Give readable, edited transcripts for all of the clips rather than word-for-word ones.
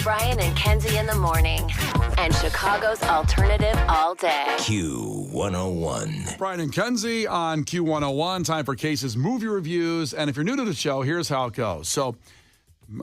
Brian and Kenzie in the morning. And Chicago's alternative all day. Q101. Brian and Kenzie on Q101. Time for Case's movie reviews. And if you're new to the show, here's how it goes. So,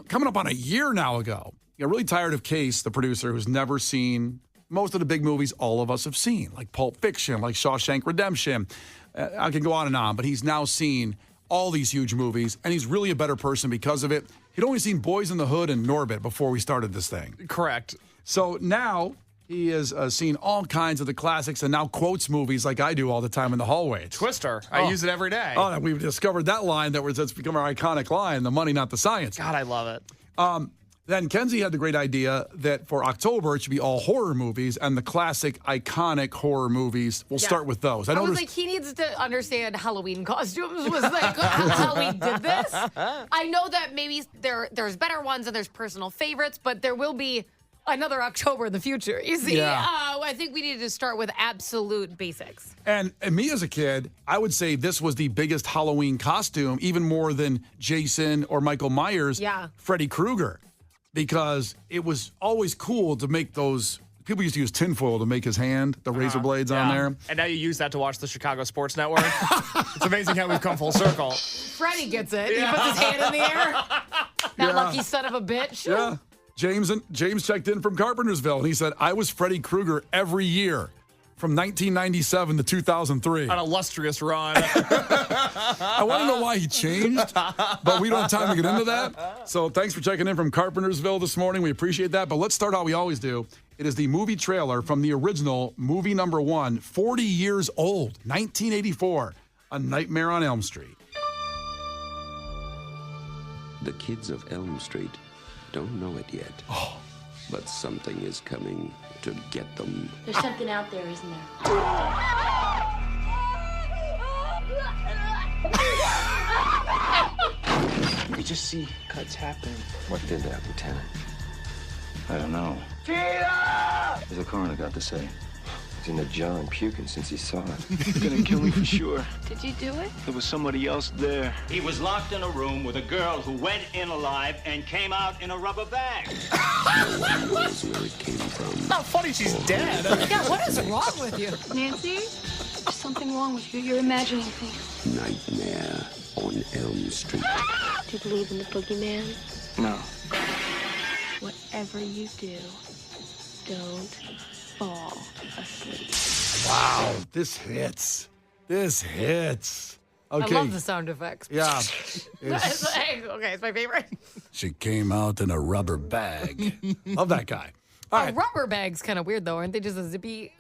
coming up on a year now ago, you're really tired of Case, the producer, who's never seen most of the big movies all of us have seen, like Pulp Fiction, like Shawshank Redemption. I can go on and on, but he's now seen all these huge movies, and he's really a better person because of it. He'd only seen Boys in the Hood and Norbit before we started this thing. Correct. So now he has seen all kinds of the classics and now quotes movies like I do all the time in the hallway. Twister. I use it every day. Oh, we've discovered that line that's become our iconic line, the money, not the science. God, I love it. Then Kenzie had the great idea that for October, it should be all horror movies, and the classic, iconic horror movies. We'll start with those. I was like, he needs to understand Halloween costumes. Was like how we did this. I know that maybe there's better ones and there's personal favorites, but there will be another October in the future. You see, I think we needed to start with absolute basics. And me as a kid, I would say this was the biggest Halloween costume, even more than Jason or Michael Myers, Freddy Krueger. Because it was always cool to make those. People used to use tinfoil to make his hand, the razor blades on there. And now you use that to watch the Chicago Sports Network. It's amazing how we've come full circle. Freddie gets it. He puts his hand in the air. That lucky son of a bitch. Yeah. James checked in from Carpentersville, and he said, I was Freddy Krueger every year from 1997 to 2003. An illustrious run. I want to know why he changed, but we don't have time to get into that. So thanks for checking in from Carpentersville this morning. We appreciate that. But let's start how we always do. It is the movie trailer from the original movie number 1, 40 years old, 1984, A Nightmare on Elm Street. The kids of Elm Street don't know it yet. But something is coming to get them. There's something out there, isn't there? We just see cuts happening. What did that, Lieutenant? I don't know. Tina! What's the coroner got to say? He's in the jar and puking since he saw it. They're gonna kill me for sure. Did you do it? There was somebody else there. He was locked in a room with a girl who went in alive and came out in a rubber bag. No one knows where it came from. It's not funny she's dead. Yeah, what is wrong with you? Nancy, there's something wrong with you. You're imagining things. Nightmare on Elm Street. Do you believe in the boogeyman? No. Whatever you do, don't fall asleep. Wow, this hits. Okay. I love the sound effects. Yeah. It's my favorite. She came out in a rubber bag. Love that guy. All right. Rubber bag's kind of weird, though. Aren't they just a zippy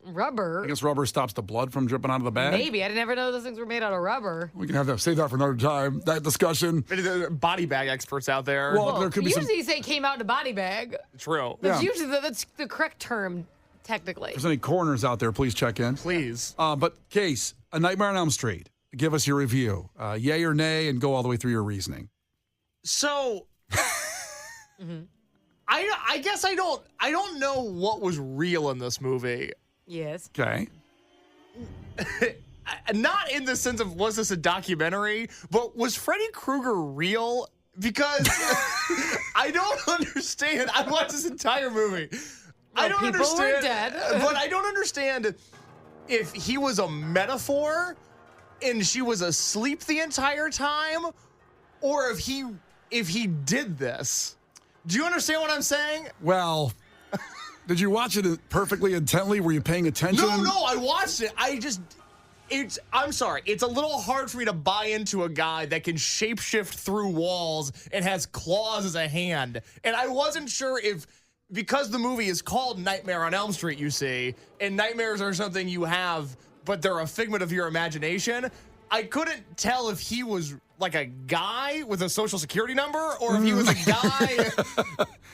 rubber? I guess rubber stops the blood from dripping out of the bag. Maybe. I didn't ever know those things were made out of rubber. We can have that. Save that for another time. That discussion. There are body bag experts out there. Well, there could be usually you say came out in a body bag. True. That's usually that's the correct term, technically. If there's any coroners out there, please check in. Please. But Case, A Nightmare on Elm Street. Give us your review. Yay or nay, and go all the way through your reasoning. So, I guess I don't know what was real in this movie. Yes. Okay. Not in the sense of was this a documentary, but was Freddy Krueger real? Because I don't understand. I watched this entire movie. I don't people understand. were dead. But I don't understand if he was a metaphor and she was asleep the entire time, or if he did this. Do you understand what I'm saying? Well, did you watch it perfectly intently? Were you paying attention? No, I watched it. I'm sorry. It's a little hard for me to buy into a guy that can shapeshift through walls and has claws as a hand. And I wasn't sure if, because the movie is called Nightmare on Elm Street, you see, and nightmares are something you have, but they're a figment of your imagination. I couldn't tell if he was like a guy with a social security number or if he was a guy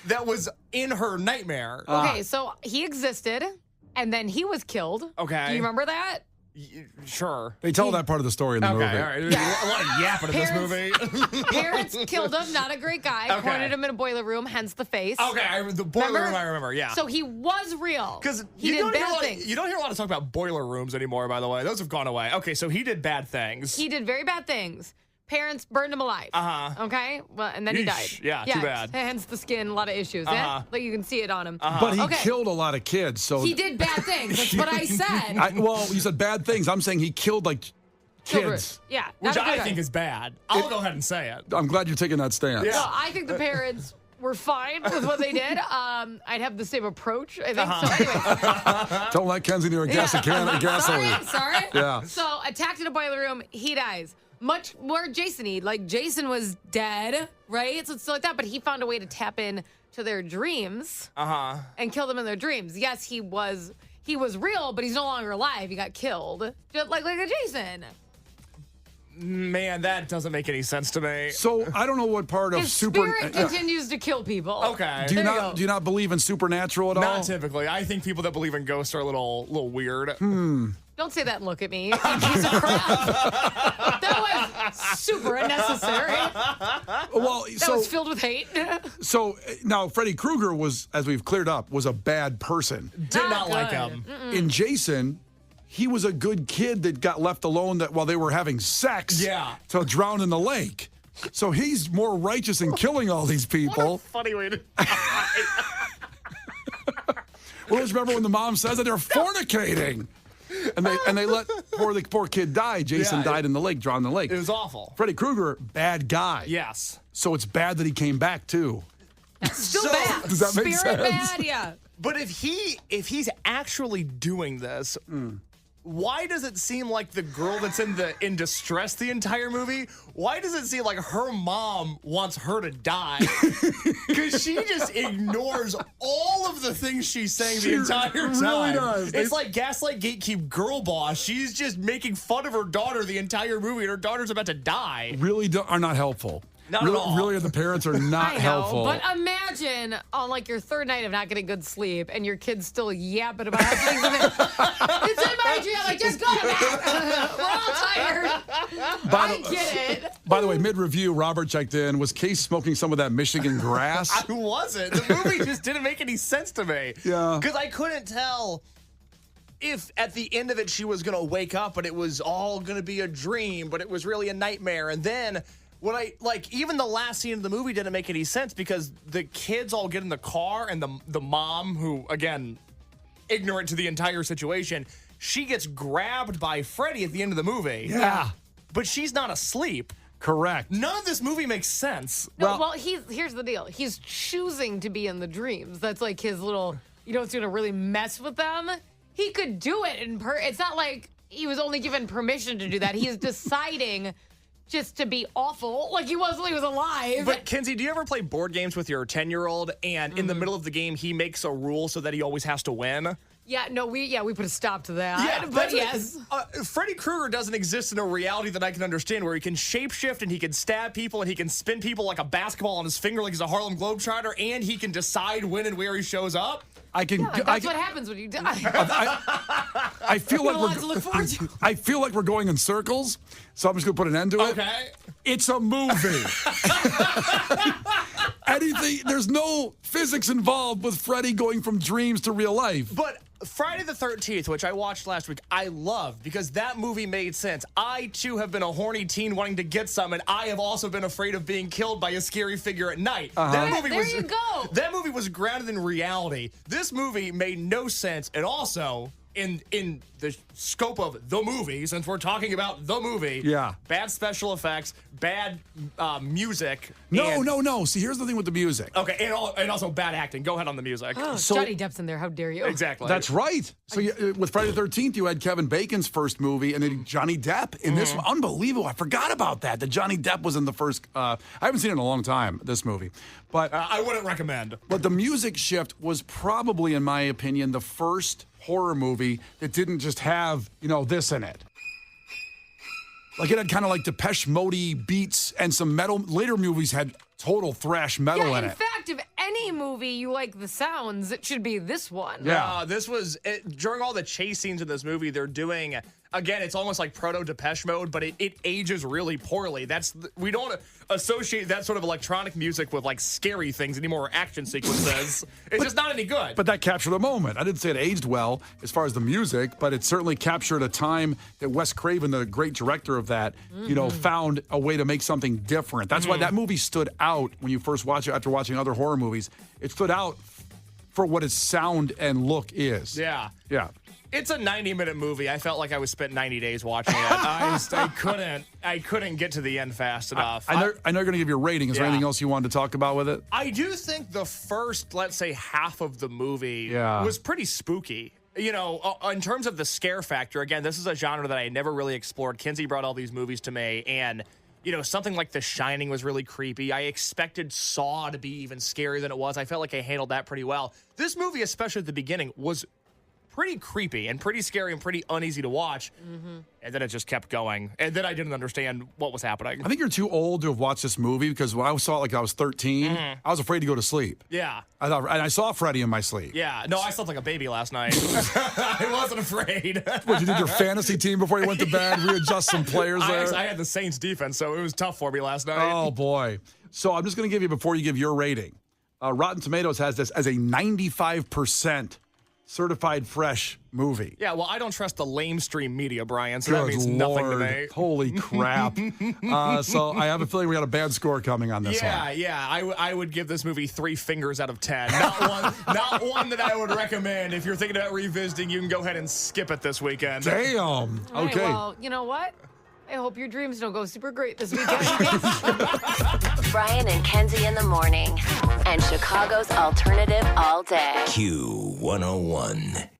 that was in her nightmare. Okay, so he existed, and then he was killed. Okay. Do you remember that? Sure. They tell that part of the story in the movie. Okay, all right. There's a lot of yapping in this movie. Parents killed him, not a great guy. Cornered him in a boiler room, hence the face. Okay, the boiler room I remember, yeah. So he was real. Because he did bad things. You don't hear a lot of talk about boiler rooms anymore, by the way. Those have gone away. Okay, so he did bad things. He did very bad things. Parents burned him alive. Okay? Well, and then he died. Yeah, too bad. Hence the skin, a lot of issues. Yeah? Like you can see it on him. But he killed a lot of kids, so He did bad things. That's what I said. well, you said bad things. I'm saying he killed like kids. Yeah. Which not a good I guy. think is bad. I'll go ahead and say it. I'm glad you're taking that stance. No, I think the parents were fine with what they did. I'd have the same approach, I think. So anyway. Don't let Kenzie near a gasoline. Sorry. Yeah. So attacked in a boiler room, he dies. Much more Jason-y. Like Jason was dead, right? So it's like that, but he found a way to tap in to their dreams and kill them in their dreams. Yes, he was real, but he's no longer alive. He got killed. Just like a Jason. Man, that doesn't make any sense to me. So I don't know what part of His spirit continues to kill people. Okay. Do you not believe in supernatural at all? Not typically. I think people that believe in ghosts are a little weird. Don't say that and look at me, you piece of crap. That was super unnecessary. Well, That was filled with hate. So now Freddy Krueger was, as we've cleared up, was a bad person. Did not like him. In Jason, he was a good kid that got left alone while they were having sex to drown in the lake. So he's more righteous in killing all these people. What a funny way to... Well, just remember when the mom says that they're fornicating. And they let the poor kid die. Jason died in the lake, drowned in the lake. It was awful. Freddy Krueger, bad guy. Yes. So it's bad that he came back too. Still bad. Does that make Spirit sense? bad, yeah. But if he's actually doing this, why does it seem like the girl that's in distress the entire movie? Why does it seem like her mom wants her to die? Because she just ignores all of the things she's saying the entire time. Really does. It's like Gaslight Gatekeep Girl Boss. She's just making fun of her daughter the entire movie, and her daughter's about to die. Really are not helpful. Not at all. Really, the parents are not I know, helpful. but imagine on like your third night of not getting good sleep and your kid's still yapping about how things have been. It's in my dream. Like, just go to bed. We're all tired. I get it. By the way, mid-review, Robert checked in. Was Case smoking some of that Michigan grass? I wasn't. The movie just didn't make any sense to me. Yeah. Because I couldn't tell if at the end of it she was going to wake up and it was all going to be a dream, but it was really a nightmare. And then when even the last scene of the movie didn't make any sense because the kids all get in the car and the mom, who, again, ignorant to the entire situation, she gets grabbed by Freddy at the end of the movie. Yeah. But she's not asleep. Correct. None of this movie makes sense. No, well, here's the deal. He's choosing to be in the dreams. That's like his little, it's going to really mess with them. He could do it it's not like he was only given permission to do that. He's deciding just to be awful, like he was when he was alive. But Kenzie, do you ever play board games with your 10-year-old and in the middle of the game he makes a rule so that he always has to win? Yeah, no, we put a stop to that. Yeah, but yes. Freddy Krueger doesn't exist in a reality that I can understand where he can shapeshift and he can stab people and he can spin people like a basketball on his finger like he's a Harlem Globetrotter and he can decide when and where he shows up. That's what happens when you die. I feel like a lot to look forward to. I feel like we're going in circles, so I'm just going to put an end to it. Okay. It's a movie. There's no physics involved with Freddy going from dreams to real life. But Friday the 13th, which I watched last week, I loved because that movie made sense. I, too, have been a horny teen wanting to get some, and I have also been afraid of being killed by a scary figure at night. You go. That movie was grounded in reality. This movie made no sense, and also in the scope of the movie, since we're talking about the movie, bad special effects, bad music. No. See, here's the thing with the music. Okay, and also bad acting. Go ahead on the music. Johnny Depp's in there. How dare you? Exactly. That's right. So with Friday the 13th, you had Kevin Bacon's first movie, and then Johnny Depp in this one. Unbelievable. I forgot about that Johnny Depp was in the first. I haven't seen it in a long time, this movie. But I wouldn't recommend. But the music shift was probably, in my opinion, the first horror movie that didn't just have, this in it. Like it had kind of like Depeche Mode beats and some metal. Later movies had total thrash metal in it. In fact, if any movie you like the sounds, it should be this one. Yeah. This was during all the chase scenes in this movie. They're doing again, it's almost like proto-Depeche Mode, but it ages really poorly. We don't associate that sort of electronic music with like scary things anymore, or action sequences. It's just not any good. But that captured a moment. I didn't say it aged well as far as the music, but it certainly captured a time that Wes Craven, the great director of that, found a way to make something different. That's why that movie stood out when you first watch it after watching other horror movies. It stood out for what its sound and look is. Yeah. Yeah. It's a 90-minute movie. I felt like I was spent 90 days watching it. I couldn't get to the end fast enough. I know you're going to give your rating. Is there anything else you wanted to talk about with it? I do think the first, let's say, half of the movie was pretty spooky. You know, in terms of the scare factor, again, this is a genre that I never really explored. Kenzie brought all these movies to me, and something like The Shining was really creepy. I expected Saw to be even scarier than it was. I felt like I handled that pretty well. This movie, especially at the beginning, was pretty creepy and pretty scary and pretty uneasy to watch. And then it just kept going. And then I didn't understand what was happening. I think you're too old to have watched this movie because when I saw it like I was 13, I was afraid to go to sleep. Yeah. And I saw Freddy in my sleep. Yeah. No, I slept like a baby last night. I wasn't afraid. What, you did your fantasy team before you went to bed? Readjust some players there? I had the Saints defense, so it was tough for me last night. Oh, boy. So I'm just going to give you, before you give your rating, Rotten Tomatoes has this as a 95% certified fresh movie. Yeah, well, I don't trust the lamestream media, Brian, so that means nothing to me. Holy crap. So I have a feeling we got a bad score coming on this one. Yeah. I would give this movie 3 fingers out of 10. Not one that I would recommend. If you're thinking about revisiting, you can go ahead and skip it this weekend. Damn. All right, Okay. well, you know what? I hope your dreams don't go super great this weekend. Brian and Kenzie in the morning. And Chicago's alternative all day. Q101.